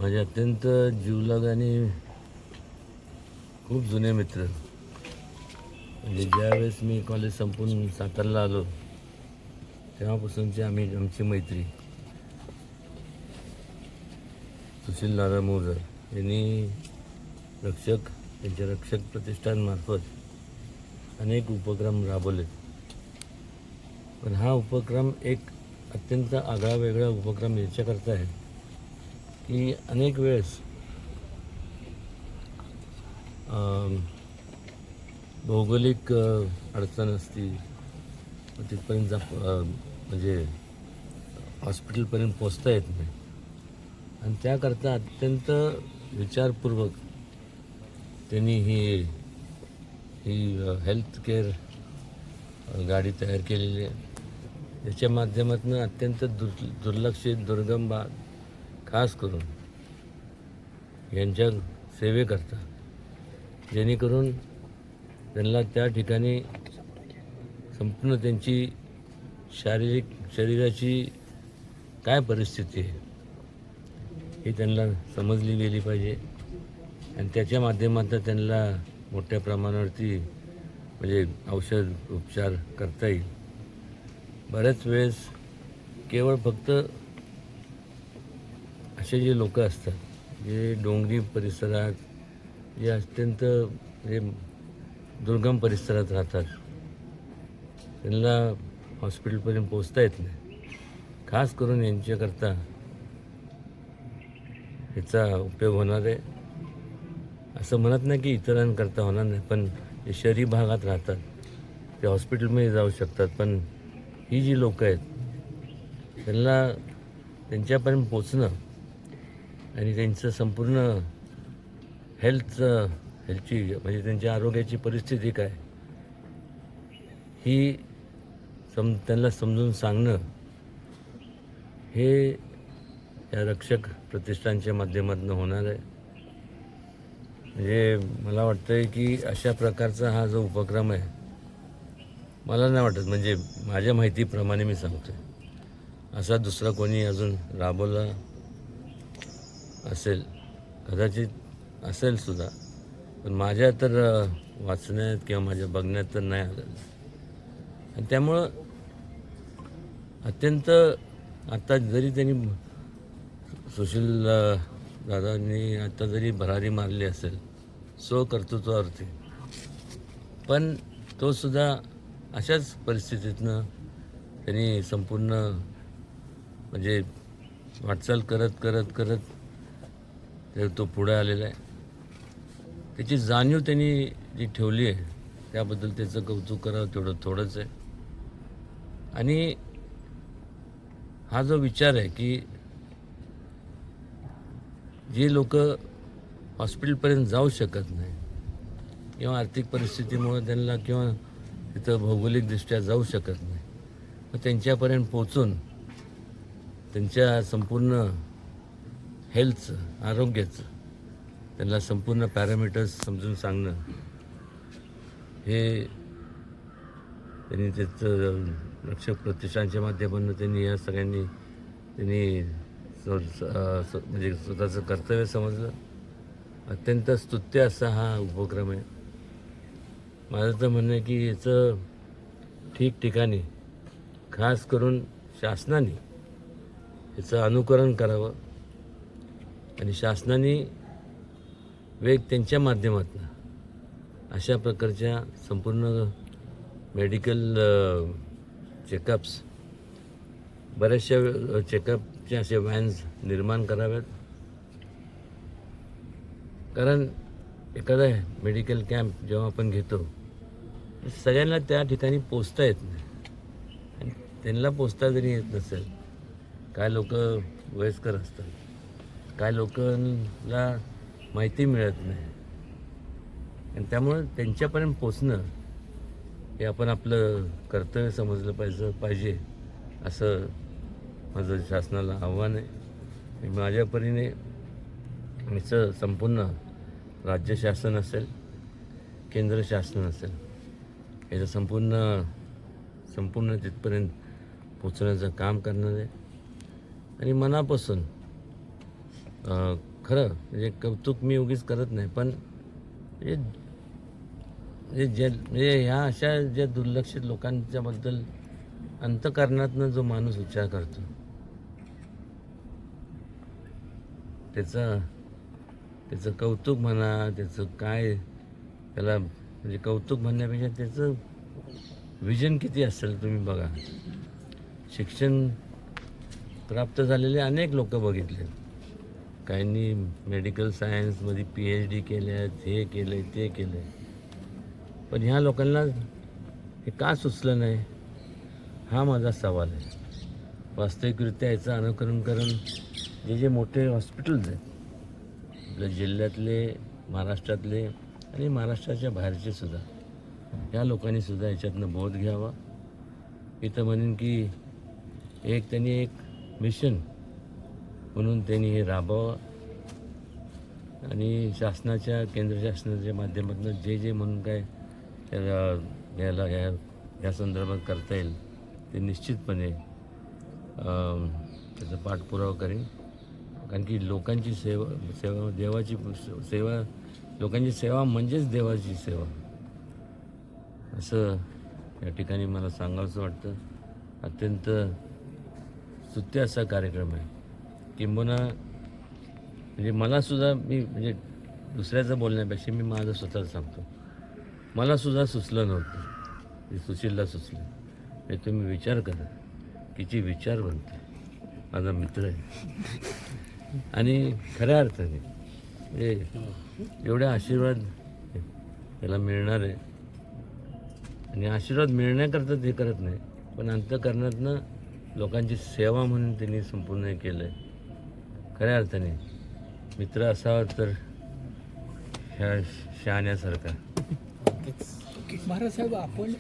माझे अत्यंत जीवलग आणि खूप जुने मित्र. म्हणजे ज्यावेळेस मी कॉलेज संपून सातारला आलो तेव्हापासूनची आमची मैत्री. सुशील दादा मोहजर यांनी त्यांच्या रक्षक प्रतिष्ठानमार्फत अनेक उपक्रम राबवले. पण हा उपक्रम एक अत्यंत आगळा वेगळा उपक्रम याच्याकरता आहे की अनेक वेळेस भौगोलिक अडचण असती, तिथपर्यंत म्हणजे हॉस्पिटलपर्यंत पोचता येत नाही. आणि त्याकरता अत्यंत विचारपूर्वक त्यांनी ही हेल्थ केअर गाडी तयार केलेली आहे. त्याच्या माध्यमातून अत्यंत दुर्लक्षित दुर्गम भाग खास करून यांच्या सेवेकरता, जेणेकरून त्यांना त्या ठिकाणी संपूर्ण त्यांची शरीराची काय परिस्थिती आहे ही त्यांना समजली गेली पाहिजे. आणि त्याच्या माध्यमातून त्यांना मोठ्या प्रमाणावरती म्हणजे औषध उपचार करता येईल. बऱ्याच वेळेस केवळ फक्त असे जे लोक असतात जे डोंगरी परिसरात, जे अत्यंत म्हणजे दुर्गम परिसरात राहतात, त्यांना हॉस्पिटलपर्यंत पोचता येत नाही. खास करून यांच्याकरता ह्याचा उपयोग होणार आहे. असं म्हणत नाही की इतरांकरता होणार नाही, पण जे शहरी भागात राहतात ते हॉस्पिटलमध्ये जाऊ शकतात. पण ही जी लोकं आहेत त्यांना त्यांच्यापर्यंत पोचणं आणि त्यांचं संपूर्ण हेल्थची म्हणजे त्यांच्या आरोग्याची परिस्थिती काय ही त्यांना समजून सांगणं हे या रक्षक प्रतिष्ठानच्या माध्यमातून होणार आहे. म्हणजे मला वाटतं आहे की अशा प्रकारचा हा जो उपक्रम आहे, मला नाही वाटत, म्हणजे माझ्या माहितीप्रमाणे मी सांगतो आहे, असा दुसरा कोणी अजून राबवला असेल, कदाचित असेल सुद्धा, पण माझ्या तर वाचण्यात किंवा माझ्या बघण्यात तर नाही आलेलं. आणि त्यामुळं अत्यंत आता जरी त्यांनी सुशील दादांनी आता जरी भरारी मारली असेल स्वकर्तृत्वावरती, पण तो सुद्धा अशाच परिस्थितीतनं त्यांनी संपूर्ण म्हणजे वाटचाल करत करत करत तो पुढे आलेला आहे. त्याची जाणीव त्यांनी जी ठेवली आहे त्याबद्दल त्याचं कौतुक करावं तेवढं थोडंच आहे. आणि हा जो विचार आहे की जे लोक हॉस्पिटलपर्यंत जाऊ शकत नाही किंवा आर्थिक परिस्थितीमुळे त्यांना किंवा तिथं भौगोलिकदृष्ट्या जाऊ शकत नाही, मग त्यांच्यापर्यंत पोचून त्यांच्या संपूर्ण हेल्थचं, आरोग्याचं त्यांना संपूर्ण पॅरामीटर्स समजून सांगणं हे त्यांनी त्याचं रक्षक प्रतिष्ठानच्या माध्यमातून त्यांनी या सगळ्यांनी त्यांनी म्हणजे स्वतःचं कर्तव्य समजलं. अत्यंत स्तुत्य असा हा उपक्रम आहे. माझं तर म्हणणं आहे की याचं ठिकठिकाणी खास करून शासनाने याचं अनुकरण करावं आणि शासनाने त्यांच्या माध्यमातून अशा प्रकारच्या संपूर्ण मेडिकल चेकअप्स, बऱ्याचशा चेकअपच्या असे व्हॅन्स निर्माण कराव्यात. कारण एखादा मेडिकल कॅम्प जेव्हा आपण घेतो सगळ्यांना त्या ठिकाणी पोचता येत नाही. आणि त्यांना पोचता जरी येत नसेल, काय लोक वयस्कर असतात, काय लोकांना माहिती मिळत नाही, आणि त्यामुळं त्यांच्यापर्यंत पोचणं हे आपण आपलं कर्तव्य समजलं पाहिजे असं माझं शासनाला आव्हान आहे. माझ्या परीने मीचं संपूर्ण राज्य शासन असेल, केंद्र शासन असेल, याचं संपूर्ण तिथपर्यंत पोचण्याचं काम करणार आहे. आणि मनापासून खरं म्हणजे कौतुक मी उगीच करत नाही, पण म्हणजे ह्या अशा ज्या दुर्लक्षित लोकांच्याबद्दल अंतःकरणातनं जो माणूस विचार करतो त्याचं कौतुक म्हणा, त्याचं काय त्याला म्हणजे कौतुक म्हणण्यापेक्षा त्याचं विजन किती असेल तुम्ही बघा. शिक्षण प्राप्त झालेले अनेक लोक बघितले. काहींनी मेडिकल सायन्समध्ये PhD केल्या, हे केलं ते केलं, पण ह्या लोकांना हे का सुचलं नाही हा माझा सवाल आहे. वास्तविकरित्या याचं अनुकरण करून जे मोठे हॉस्पिटल्स आहेत आपल्या जिल्ह्यातले, महाराष्ट्रातले आणि महाराष्ट्राच्या बाहेरचे सुद्धा, ह्या लोकांनी सुद्धा याच्यातनं बोध घ्यावा. इथं म्हणेन की त्यांनी एक मिशन म्हणून त्यांनी हे राबवावं आणि केंद्र शासनाच्या माध्यमातून जे म्हणून काय त्याला या संदर्भात करता येईल ते निश्चितपणे त्याचा पाठपुरावा करेन. कारण की लोकांची सेवा देवाची सेवा, लोकांची सेवा म्हणजेच देवाची सेवा, असं या ठिकाणी मला सांगावंसं वाटतं. अत्यंत स्तुत्य असा कार्यक्रम आहे. किंबहुना म्हणजे मलासुद्धा म्हणजे दुसऱ्याचं बोलण्यापेक्षा मी माझं स्वतःच सांगतो, मलासुद्धा सुचलं नव्हतं, ते सुशीलला सुचलं. हे तुम्ही विचार करा किती विचार बनते. माझा मित्र आहे आणि खऱ्या अर्थाने म्हणजे एवढे आशीर्वाद त्याला मिळणार आहे. आणि आशीर्वाद मिळण्याकरता ते करत नाही, पण अंतःकरणातनं लोकांची सेवा म्हणून त्यांनी संपूर्ण हे केलं आहे. खऱ्या अर्थाने मित्र असावा तर ह्या शहाण्यासारखा. महाराज साहेब, आपण